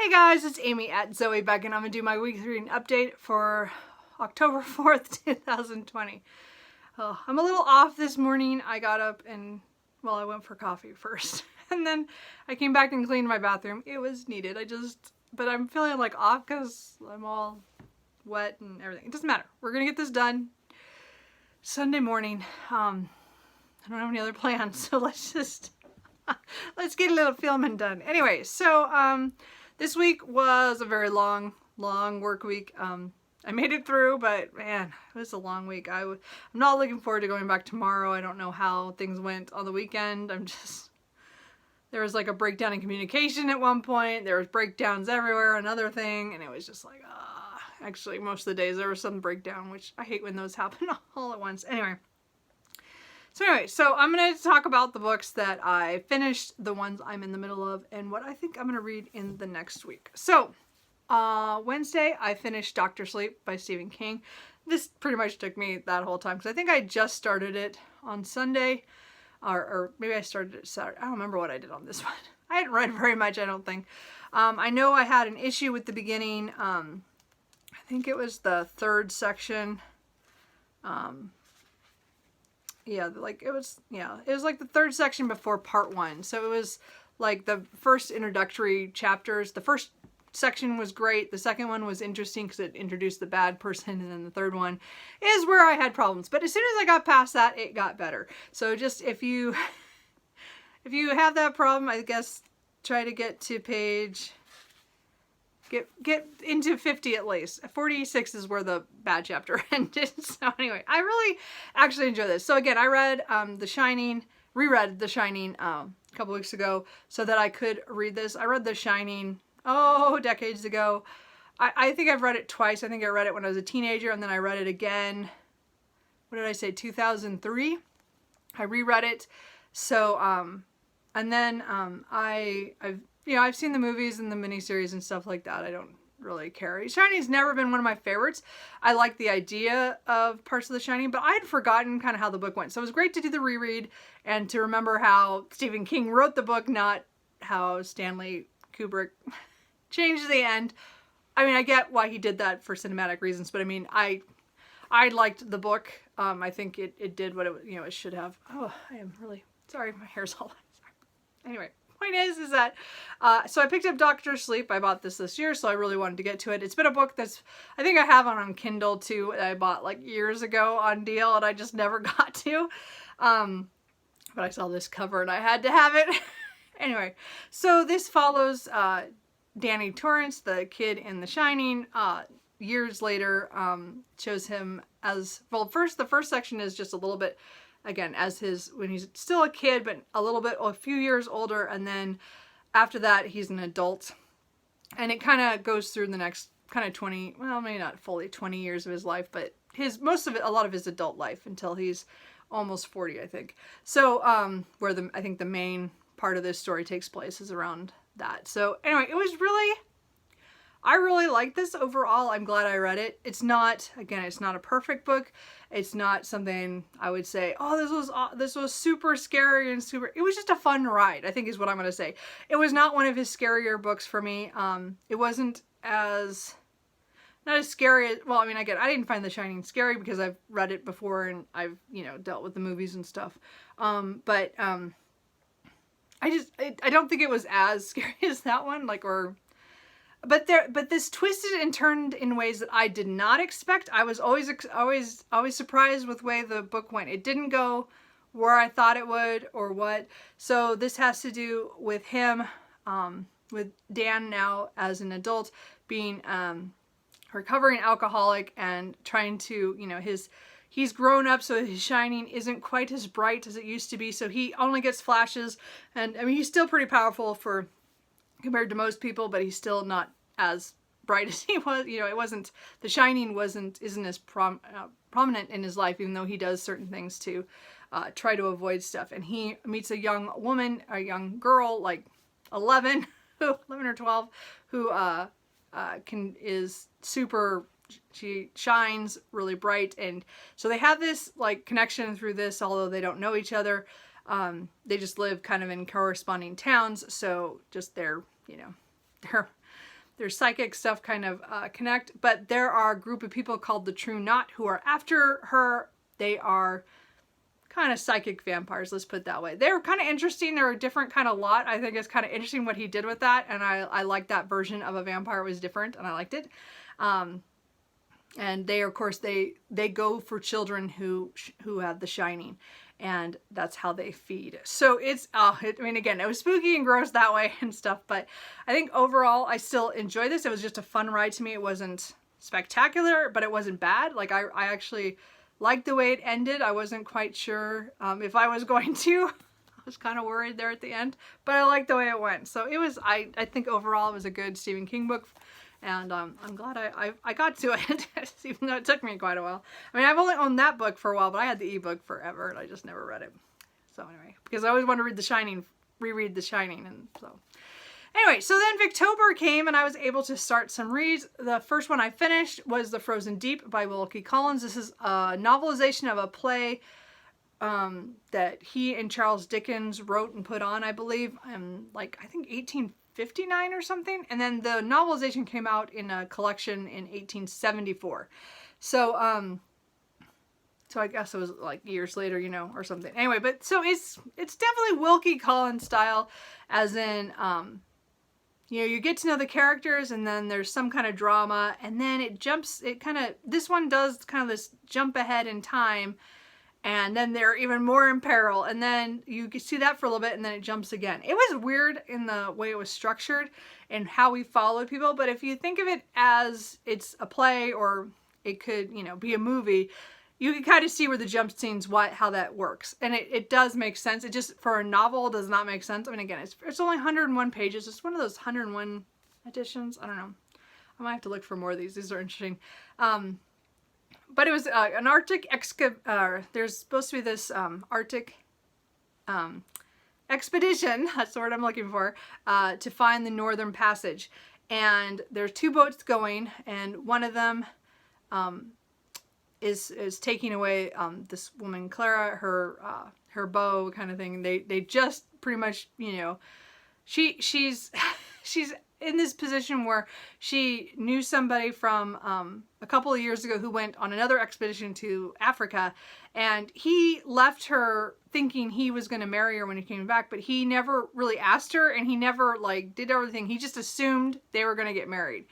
Hey guys, it's Amy at Zoe back, and I'm going to do my weekly reading update for October 4th, 2020. Oh, I'm a little off this morning. I got up and, well, I went for coffee first. And then I came back and cleaned my bathroom. It was needed. But I'm feeling like off because I'm all wet and everything. It doesn't matter. We're going to get this done Sunday morning. I don't have any other plans, so let's get a little filming done. Anyway, so this week was a very long work week. I made it through, but man, it was a long week. I'm not looking forward to going back tomorrow. I don't know how things went on the weekend. There was like a breakdown in communication at one point. There was breakdowns everywhere, another thing, and it was just like, actually most of the days there was some breakdown, which I hate when those happen all at once. Anyway, so I'm going to talk about the books that I finished, the ones I'm in the middle of, and what I think I'm going to read in the next week. So, Wednesday, I finished Dr. Sleep by Stephen King. This pretty much took me that whole time, because I think I just started it on Sunday, or maybe I started it Saturday. I don't remember what I did on this one. I hadn't read very much, I don't think. I know I had an issue with the beginning. I think it was the third section. It was like the third section before part one. So it was like the first introductory chapters. The first section was great. The second one was interesting because it introduced the bad person. And then the third one is where I had problems. But as soon as I got past that, it got better. So just if you have that problem, I guess try to get to page... Get into 50 at least. 46 is where the bad chapter ended. So anyway, I really actually enjoy this. So again, I read reread The Shining a couple weeks ago so that I could read this. I read The Shining, decades ago. I think I've read it twice. I think I read it when I was a teenager, and then I read it again, what did I say, 2003? I reread it. So, and then I've seen the movies and the miniseries and stuff like that. I don't really care. Shining's never been one of my favorites. I like the idea of parts of The Shining, but I had forgotten kind of how the book went. So it was great to do the reread and to remember how Stephen King wrote the book, not how Stanley Kubrick changed the end. I mean, I get why he did that for cinematic reasons, but I mean, I liked the book. I think it did what it should have. Oh, I am really sorry. My hair's all sorry. Anyway. Point is that, so I picked up Dr. Sleep. I bought this year, so I really wanted to get to it. It's been a book I think I have on Kindle too, that I bought like years ago on deal, and I just never got to. But I saw this cover and I had to have it. Anyway, so this follows Danny Torrance, the kid in The Shining. Years later, shows him as, well, the first section is just a little bit, again, when he's still a kid, but a few years older, and then after that, he's an adult. And it kind of goes through the next kind of 20, well, maybe not fully 20 years of his life, but a lot of his adult life until he's almost 40, I think. So, where I think the main part of this story takes place is around that. So, anyway, I really like this overall. I'm glad I read it. It's not a perfect book. It's not something I would say, this was super scary and it was just a fun ride, I think is what I'm going to say. It was not one of his scarier books for me. It wasn't not as scary as, well, I mean, again, I didn't find The Shining scary because I've read it before and I've, dealt with the movies and stuff. I don't think it was as scary as that one, But this twisted and turned in ways that I did not expect. I was always surprised with the way the book went. It didn't go where I thought it would or what. So this has to do with him, with Dan now as an adult, being recovering alcoholic and trying to, he's grown up, so his shining isn't quite as bright as it used to be. So he only gets flashes, and I mean, he's still pretty powerful compared to most people, but he's still not as bright as he was. The shining isn't as prominent in his life, even though he does certain things to try to avoid stuff. And he meets a young girl, like 11 or 12, who is super, she shines really bright. And so they have this like connection through this, although they don't know each other. They just live kind of in corresponding towns. So just they're their psychic stuff kind of connect. But there are a group of people called the True Knot who are after her. They are kind of psychic vampires, let's put it that way. They were kind of interesting. They're a different kind of lot. I think it's kind of interesting what he did with that, and I liked that version of a vampire. It was different, and I liked it. And they, of course, they go for children who have the Shining, and that's how they feed. So it's, I mean, again, it was spooky and gross that way and stuff, but I think overall I still enjoy this. It was just a fun ride to me. It wasn't spectacular, but it wasn't bad. Like, I actually liked the way it ended. I wasn't quite sure if I was going to. I was kind of worried there at the end, but I liked the way it went. So it was, I think overall it was a good Stephen King book, and I'm glad I got to it, even though it took me quite a while. I mean, I've only owned that book for a while, but I had the ebook forever, and I just never read it. So anyway, because I always want to read The Shining, reread The Shining, and so... Anyway, so then Victober came and I was able to start some reads. The first one I finished was The Frozen Deep by Wilkie Collins. This is a novelization of a play that he and Charles Dickens wrote and put on, I believe, like, I think 1859 or something. And then the novelization came out in a collection in 1874. So, so I guess it was like years later, you know, or something. Anyway, but so it's definitely Wilkie Collins style, as in, you know, you get to know the characters, and then there's some kind of drama, and then this one does kind of this jump ahead in time, and then they're even more in peril, and then you can see that for a little bit, and then it jumps again. It was weird in the way it was structured and how we followed people, but if you think of it as it's a play, or it could, you know, be a movie, you can kind of see where the jump scenes, how that works. And it does make sense. It just, for a novel, does not make sense. I mean, again, it's only 101 pages. It's one of those 101 editions. I don't know. I might have to look for more of these. These are interesting. But it was an Arctic there's supposed to be this Arctic expedition, that's the word I'm looking for, to find the Northern Passage. And there's 2 boats going, and one of them is taking away this woman Clara, her bow kind of thing. They just pretty much, you know, she's in this position where she knew somebody from a couple of years ago who went on another expedition to Africa, and he left her thinking he was going to marry her when he came back, but he never really asked her, and he never like did everything. He just assumed they were going to get married.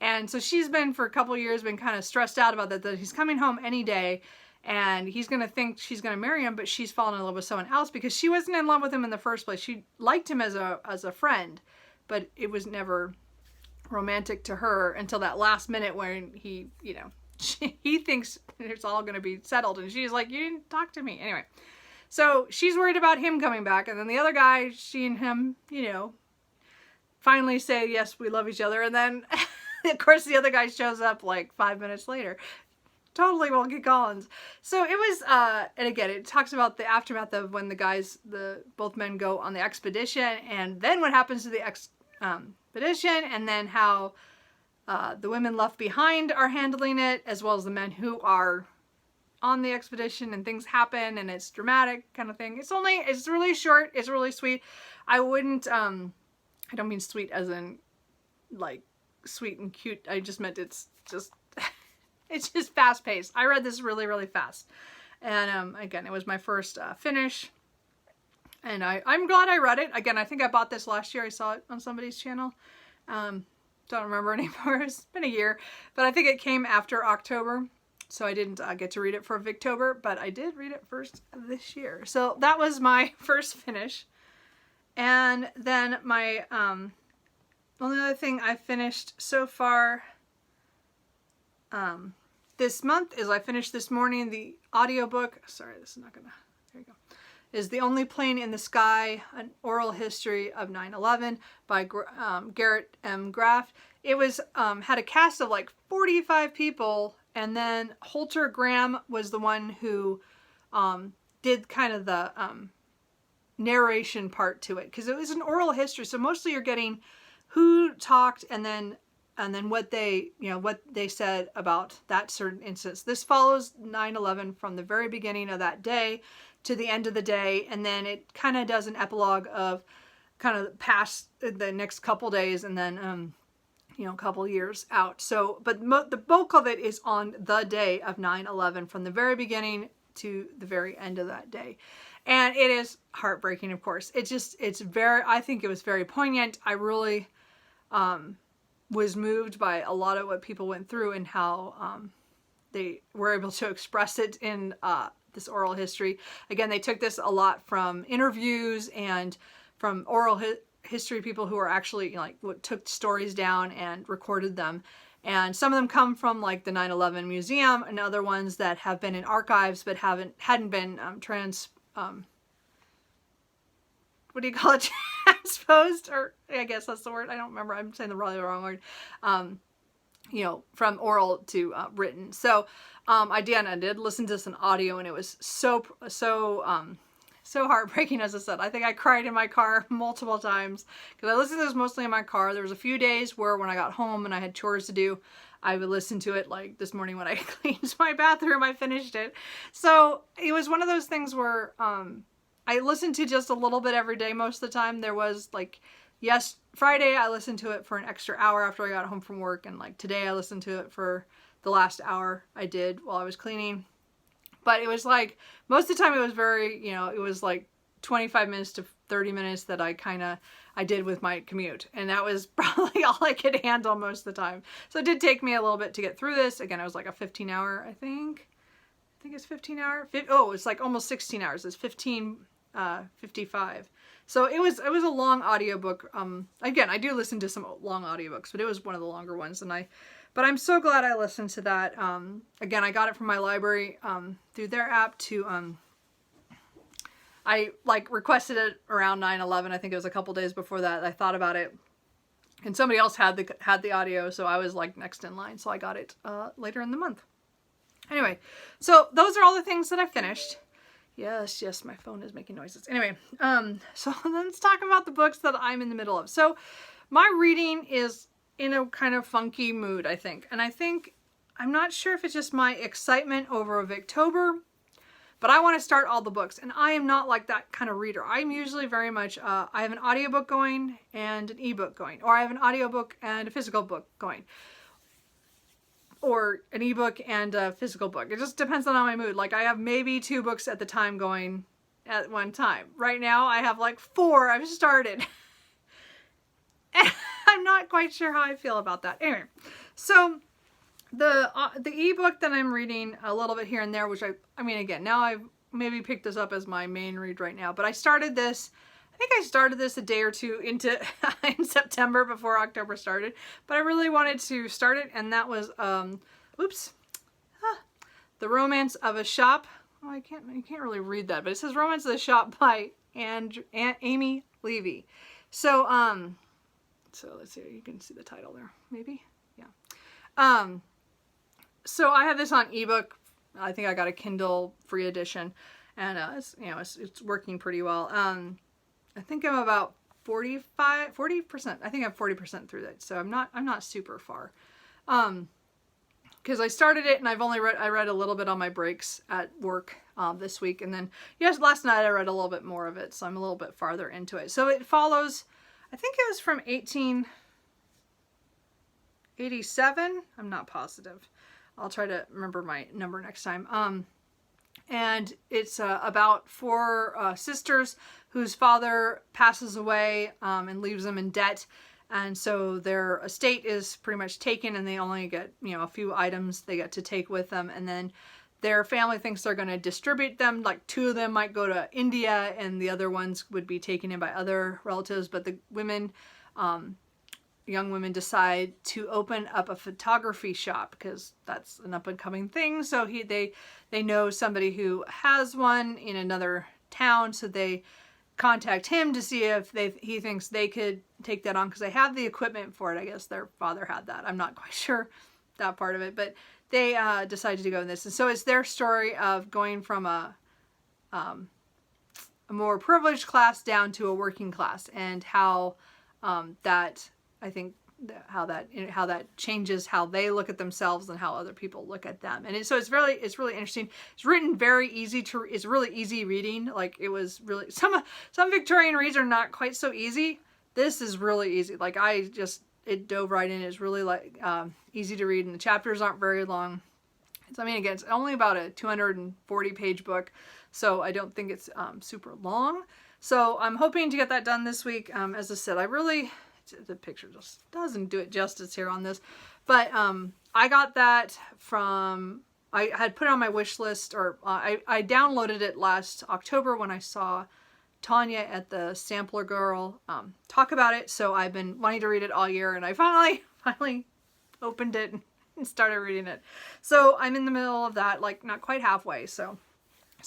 And so she's been, for a couple of years, been kind of stressed out about that he's coming home any day, and he's going to think she's going to marry him, but she's fallen in love with someone else because she wasn't in love with him in the first place. She liked him as a friend, but it was never romantic to her until that last minute when he, you know, he thinks it's all going to be settled, and she's like, you didn't talk to me. Anyway, so she's worried about him coming back, and then the other guy, she and him, you know, finally say, yes, we love each other, and then... Of course, the other guy shows up like 5 minutes later. Totally Wilkie Collins. So it was, and again, it talks about the aftermath of when both men go on the expedition, and then what happens to the expedition, and then how the women left behind are handling it, as well as the men who are on the expedition, and things happen, and it's dramatic kind of thing. It's really short. It's really sweet. I wouldn't, I don't mean sweet as in like, sweet and cute. I just meant it's just fast paced. I read this really, really fast. And again, it was my first finish. And I'm glad I read it. Again, I think I bought this last year. I saw it on somebody's channel. Don't remember anymore. It's been a year. But I think it came after October. So I didn't get to read it for Victober. But I did read it first this year. So that was my first finish. And then my... only other thing I finished so far this month is I finished this morning the audiobook. Sorry, this is not gonna, there you go. Is The Only Plane in the Sky, An Oral History of 9/11 by Garrett M. Graff. It was, had a cast of like 45 people, and then Holter Graham was the one who did kind of the narration part to it, because it was an oral history, so mostly you're getting who talked, and then what they, you know, what they said about that certain instance. This follows 9/11 from the very beginning of that day to the end of the day, and then it kind of does an epilogue of kind of past the next couple days, and then you know, a couple years out. So, but the bulk of it is on the day of 9/11, from the very beginning to the very end of that day. And it is heartbreaking, of course. I think it was very poignant. I really was moved by a lot of what people went through and how they were able to express it in this oral history. Again, they took this a lot from interviews and from oral history people who are actually like took stories down and recorded them. And some of them come from like the 9/11 museum, and other ones that have been in archives but hadn't been what do you call it? Transposed, or I guess that's the word. I don't remember. I'm saying the really wrong word. You know, from oral to written. So I did listen to this in audio, and it was so heartbreaking. As I said, I think I cried in my car multiple times because I listened to this mostly in my car. There was a few days where when I got home and I had chores to do, I would listen to it. Like this morning when I cleaned my bathroom, I finished it. So it was one of those things where I listened to just a little bit every day most of the time. There was like, yes, Friday I listened to it for an extra hour after I got home from work, and like today I listened to it for the last hour I did while I was cleaning. But it was like, most of the time it was very, you know, it was like 25 minutes to 30 minutes that I did with my commute. And that was probably all I could handle most of the time. So it did take me a little bit to get through this. Again, it was like a 15 hour, I think it's 15 hour. It's like almost 16 hours. It's 15:55. So it was a long audiobook. Again, I do listen to some long audiobooks, but it was one of the longer ones. But I'm so glad I listened to that. Again, I got it from my library through their app to, I like requested it around 9/11. I think it was a couple days before that. I thought about it, and somebody else had the audio, so I was like next in line. So I got it later in the month. Anyway, so those are all the things that I finished. Yes, my phone is making noises. Anyway, so let's talk about the books that I'm in the middle of. So my reading is in a kind of funky mood, I think. And I'm not sure if it's just my excitement over Victober, but I want to start all the books. And I am not like that kind of reader. I'm usually very much, I have an audiobook going and an ebook going, or I have an audiobook and a physical book going, or an ebook and a physical book. It just depends on my mood. Like I have maybe 2 books at the time going at one time. Right now I have like 4 I've started. And I'm not quite sure how I feel about that. Anyway, so the ebook that I'm reading a little bit here and there, which I mean, again, now I've maybe picked this up as my main read right now, but I started this a day or 2 into in September before October started, but I really wanted to start it, and that was The Romance of a Shop. Oh, you can't really read that, but it says Romance of the Shop by Amy Levy. So so let's see, you can see the title there, maybe, yeah. So I have this on ebook. I think I got a Kindle free edition, and it's working pretty well. I think I'm about 40%. I think I'm 40% through it, so I'm not super far. Because I started it and I read a little bit on my breaks at work this week, and then last night I read a little bit more of it, so I'm a little bit farther into it. So it follows, I think it was from 1887. I'm not positive. I'll try to remember my number next time. And it's about 4 sisters whose father passes away and leaves them in debt. And so their estate is pretty much taken, and they only get, a few items they get to take with them. And then their family thinks they're going to distribute them. Like 2 of them might go to India, and the other ones would be taken in by other relatives. But the women, young women, decide to open up a photography shop because that's an up-and-coming thing. So they know somebody who has one in another town, so they contact him to see if he thinks they could take that on, because they have the equipment for it. I guess their father had that. I'm not quite sure that part of it, but they decided to go in this. And so it's their story of going from a more privileged class down to a working class, and how that changes how they look at themselves and how other people look at them. And so it's really interesting. It's written very it's really easy reading. Like it was really, some Victorian reads are not quite so easy. This is really easy. Like I just it dove right in. It's really like easy to read, and the chapters aren't very long. So, I mean, again, it's only about a 240-page book, so I don't think it's super long. So I'm hoping to get that done this week. As I said, the picture just doesn't do it justice here on this, but I got that from, I had put it on my wish list, or I downloaded it last October when I saw Tanya at the Sampler Girl talk about it. So I've been wanting to read it all year, and I finally opened it and started reading it. So I'm in the middle of that, like not quite halfway. So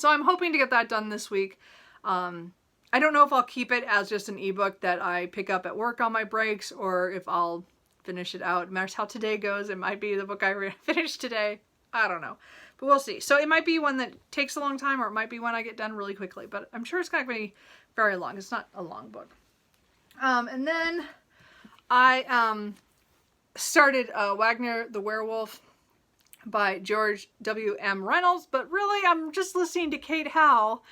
I'm hoping to get that done this week. I don't know if I'll keep it as just an ebook that I pick up at work on my breaks, or if I'll finish it out. It matters how today goes. It might be the book I finish today. I don't know, but we'll see. So it might be one that takes a long time, or it might be one I get done really quickly, but I'm sure it's not going to be very long. It's not a long book. And then I started Wagner the Werewolf by George W.M. Reynolds, but really I'm just listening to Kate Howe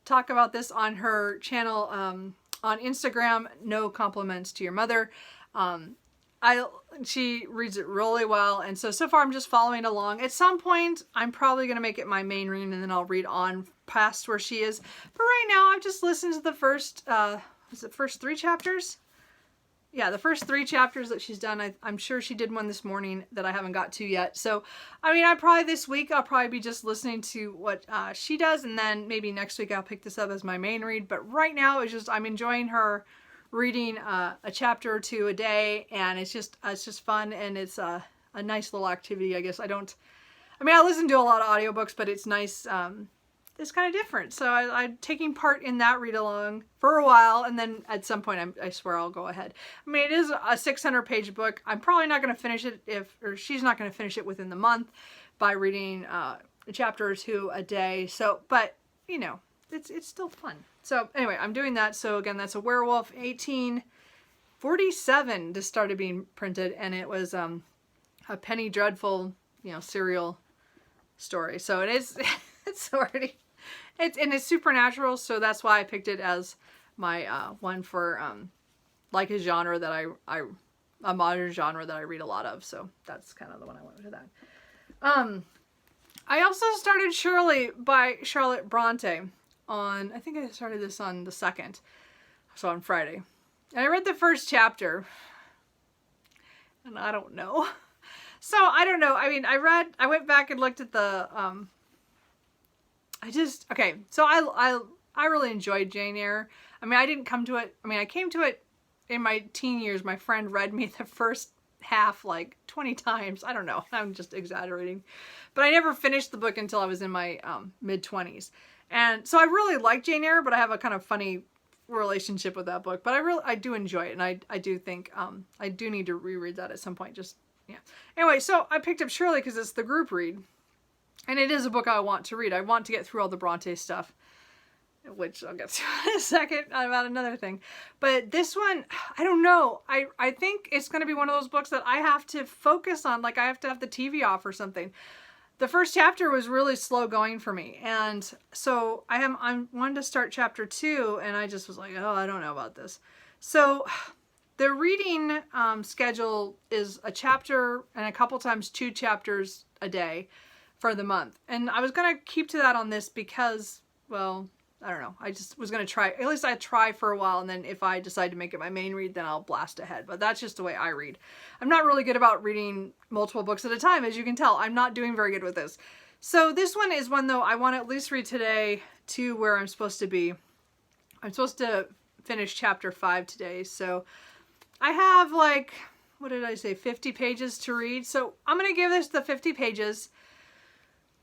talk about this on her channel on Instagram, No Compliments to Your Mother. She reads it really well, and so far I'm just following along. At some point I'm probably going to make it my main read, and then I'll read on past where she is. But right now I've just listened to the first first 3 chapters? Yeah, the first 3 chapters that she's done. I'm sure she did one this morning that I haven't got to yet. So, I mean, this week I'll probably be just listening to what she does, and then maybe next week I'll pick this up as my main read. But right now I'm enjoying her reading a chapter or 2 a day, and it's just fun, and it's a nice little activity, I guess. I listen to a lot of audiobooks, but it's nice. It's kind of different. So I'm taking part in that read along for a while, and then at some point I swear I'll go ahead. I mean, it is a 600-page book. I'm probably not going to finish it or she's not going to finish it within the month by reading a chapter or 2 a day. So, but you know, it's still fun. So anyway, I'm doing that. So again, that's a Werewolf, 1847 just started being printed, and it was a Penny Dreadful, serial story. So it is, it's already, it's supernatural. So that's why I picked it as my one for like a genre that a modern genre that I read a lot of. So that's kind of the one I went with that. I also started Shirley by Charlotte Bronte I think I started this on the 2nd, so on Friday. And I read the first chapter, and I don't know. So I don't know. I mean, I went back and looked at the, so I really enjoyed Jane Eyre. I mean, I didn't come to it. I mean, I came to it in my teen years. My friend read me the first half like 20 times. I don't know. I'm just exaggerating. But I never finished the book until I was in my mid-20s. And so I really like Jane Eyre, but I have a kind of funny relationship with that book. But I do enjoy it, and I do think I do need to reread that at some point. Just, yeah. Anyway, so I picked up Shirley because it's the group read. And it is a book I want to read. I want to get through all the Bronte stuff, which I'll get to in a second about another thing. But this one, I don't know. I think it's going to be one of those books that I have to focus on. Like I have to have the TV off or something. The first chapter was really slow going for me. And so I wanted to start chapter 2, and I just was like, oh, I don't know about this. So the reading schedule is a chapter and a couple times 2 chapters a day for the month. And I was going to keep to that on this because, well, I don't know. I just was going to try. At least I'd try for a while, and then if I decide to make it my main read, then I'll blast ahead. But that's just the way I read. I'm not really good about reading multiple books at a time, as you can tell. I'm not doing very good with this. So this one is one, though, I want to at least read today to where I'm supposed to be. I'm supposed to finish chapter 5 today. So I have like, what did I say, 50 pages to read. So I'm going to give this the 50 pages.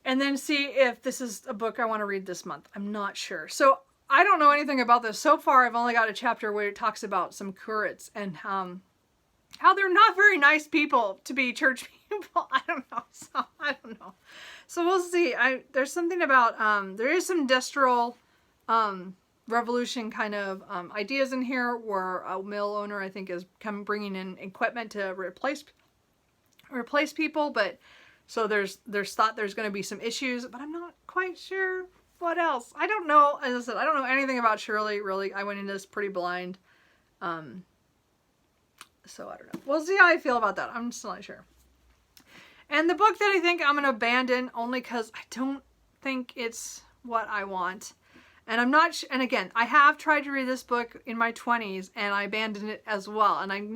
And then see if this is a book I want to read this month. I'm not sure. So I don't know anything about this. So far, I've only got a chapter where it talks about some curates and how they're not very nice people to be church people. I don't know. So I don't know. So we'll see. There's something about, there is some industrial revolution kind of ideas in here where a mill owner, I think, is bringing in equipment to replace people, but so there's thought there's going to be some issues, but I'm not quite sure what else. I don't know. As I said, I don't know anything about Shirley, really. I went into this pretty blind. So I don't know. We'll see how I feel about that. I'm still not sure. And the book that I think I'm going to abandon only because I don't think it's what I want. And I'm not, and again, I have tried to read this book in my 20s and I abandoned it as well. And I'm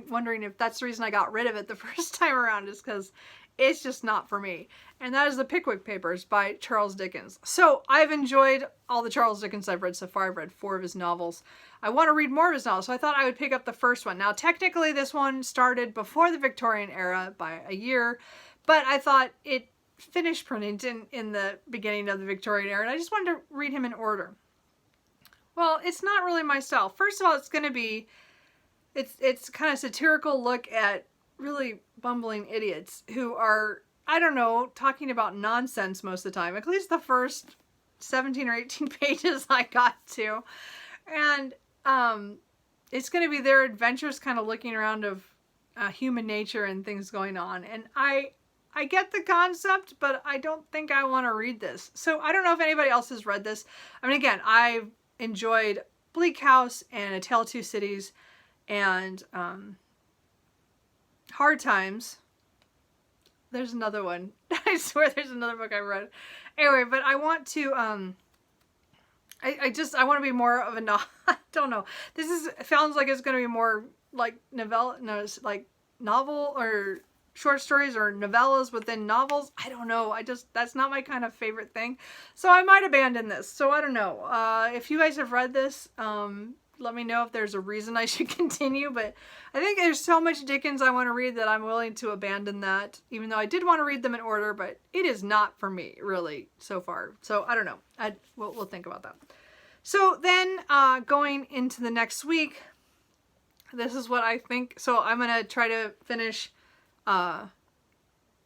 wondering if that's the reason I got rid of it the first time around, is because it's just not for me. And that is the Pickwick Papers by Charles Dickens. So I've enjoyed all the Charles Dickens I've read so far. I've read 4 of his novels. I want to read more of his novels, so I thought I would pick up the first one. Now, technically, this one started before the Victorian era by a year, but I thought it finished printing in the beginning of the Victorian era, and I just wanted to read him in order. Well, it's not really my style. First of all, it's going to be, it's kind of satirical look at really bumbling idiots who are, I don't know, talking about nonsense most of the time. At least the first 17 or 18 pages I got to. And it's going to be their adventures kind of looking around of human nature and things going on. And I get the concept, but I don't think I want to read this. So I don't know if anybody else has read this. I mean, again, I've enjoyed Bleak House and A Tale of Two Cities and Hard Times. There's another one. I swear there's another book I read. Anyway, but I want to, I want to be more of a I don't know. Sounds like it's going to be more like novel or short stories or novellas within novels. I don't know. That's not my kind of favorite thing. So I might abandon this. So I don't know. If you guys have read this, let me know if there's a reason I should continue. But I think there's so much Dickens I want to read that I'm willing to abandon that. Even though I did want to read them in order, but it is not for me, really, so far. So I don't know. We'll think about that. So then going into the next week, this is what I think. So I'm going to try to finish The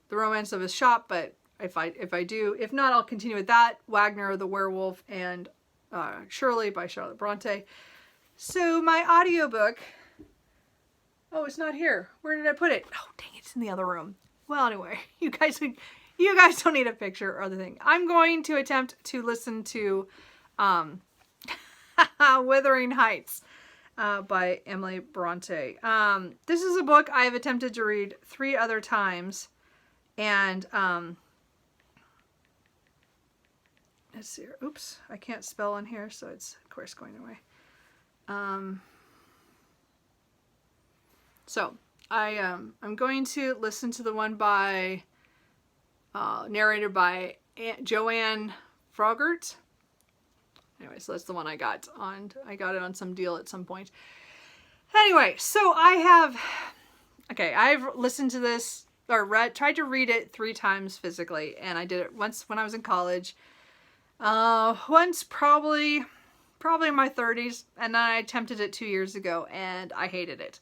Romance of His Shop, but if I do, if not, I'll continue with that. Wagner the Werewolf and Shirley by Charlotte Bronte. So my audiobook, oh, it's not here. Where did I put it? Oh, dang, it's in the other room. Well, anyway, you guys don't need a picture or other thing. I'm going to attempt to listen to Withering Heights by Emily Bronte. This is a book I have attempted to read 3 other times, and let's see here. Oops, I can't spell on here, so it's of course going away. So I'm going to listen to the one by narrated by Joanne Frogert. Anyway, so that's the one I got it on some deal at some point. Anyway, so I've listened to this or tried to read it 3 times physically, and I did it once when I was in college. Once probably in my 30s, and then I attempted it 2 years ago, and I hated it.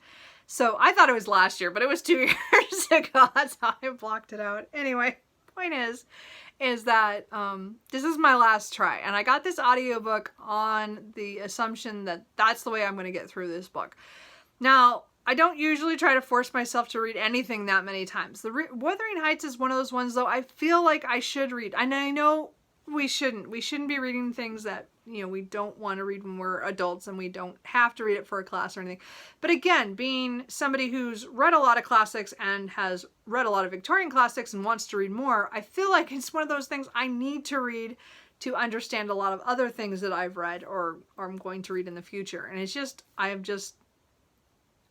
So I thought it was last year, but it was 2 years ago. That's how I blocked it out. Anyway, point is that this is my last try, and I got this audiobook on the assumption that that's the way I'm going to get through this book. Now, I don't usually try to force myself to read anything that many times. The Withering Heights is one of those ones, though, I feel like I should read. And I know we shouldn't be reading things that, we don't want to read when we're adults, and we don't have to read it for a class or anything. But again, being somebody who's read a lot of classics and has read a lot of Victorian classics and wants to read more, I feel like it's one of those things I need to read to understand a lot of other things that I've read or I'm going to read in the future. And it's just, I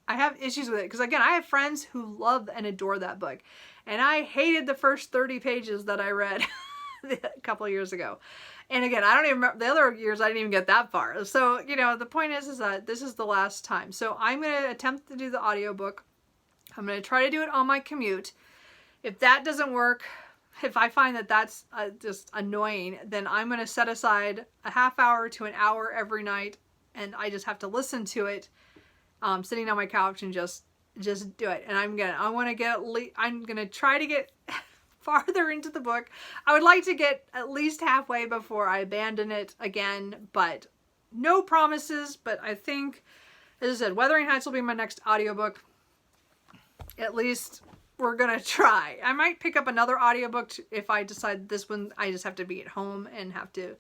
have issues with it. Because again, I have friends who love and adore that book. And I hated the first 30 pages that I read a couple of years ago. And again, I don't even remember, the other years I didn't even get that far. So, the point is that this is the last time. So I'm going to attempt to do the audiobook. I'm going to try to do it on my commute. If that doesn't work, if I find that that's just annoying, then I'm going to set aside a half hour to an hour every night, and I just have to listen to it, sitting on my couch and just do it. And I'm gonna try to get farther into the book. I would like to get at least halfway before I abandon it again, but no promises. But I think, as I said, Withering Heights will be my next audiobook. At least we're gonna try. I might pick up another audiobook if I decide this one I just have to be at home and have to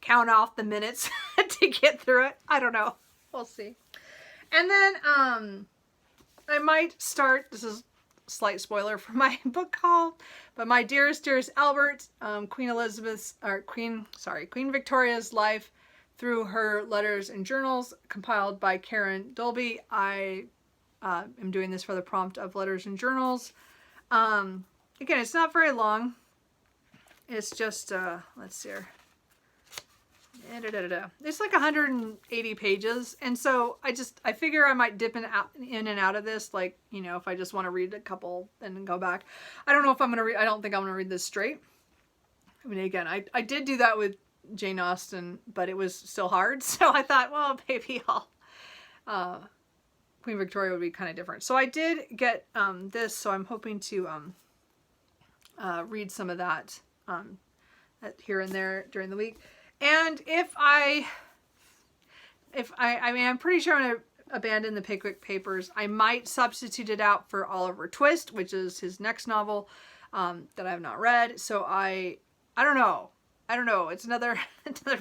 count off the minutes to get through it. I don't know. We'll see. And then I might start, this is a slight spoiler for my book haul, but My Dearest, Dearest Albert, Queen Victoria's life through her letters and journals, compiled by Karen Dolby. I am doing this for the prompt of letters and journals. Again, it's not very long. It's just, let's see here. It's like 180 pages, and so I figure I might dip in and out of this, like, you know, if I just want to read a couple and then go back. I don't know if I'm gonna read. I don't think I'm gonna read this straight. I mean, again, I did do that with Jane Austen, but it was still hard. So I thought, well, maybe I'll Queen Victoria would be kind of different. So I did get this, so I'm hoping to read some of that here and there during the week. And I mean, I'm pretty sure I'm going to abandon the Pickwick Papers. I might substitute it out for Oliver Twist, which is his next novel that I have not read. So I don't know. It's another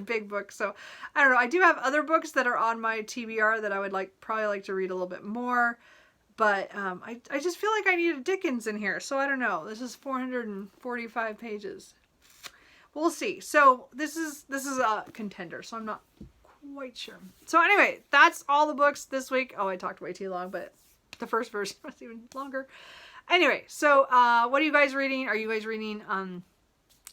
big book. So I don't know. I do have other books that are on my TBR that I would probably like to read a little bit more. But I just feel like I need a Dickens in here. So I don't know. This is 445 pages. We'll see. So this is a contender, so I'm not quite sure. So anyway, that's all the books this week. Oh, I talked way too long, but the first version was even longer. Anyway, so what are you guys reading? Are you guys reading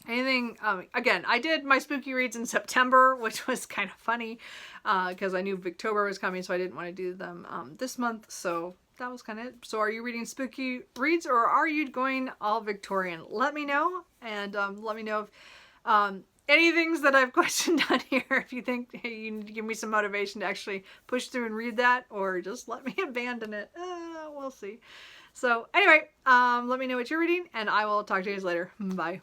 anything? Again, I did my spooky reads in September, which was kind of funny because I knew Victober was coming, so I didn't want to do them this month. So that was kind of it. So are you reading spooky reads, or are you going all Victorian? Let me know, and let me know if any things that I've questioned on here, if you think, hey, you need to give me some motivation to actually push through and read that, or just let me abandon it. We'll see. So anyway, let me know what you're reading, and I will talk to you guys later. Bye.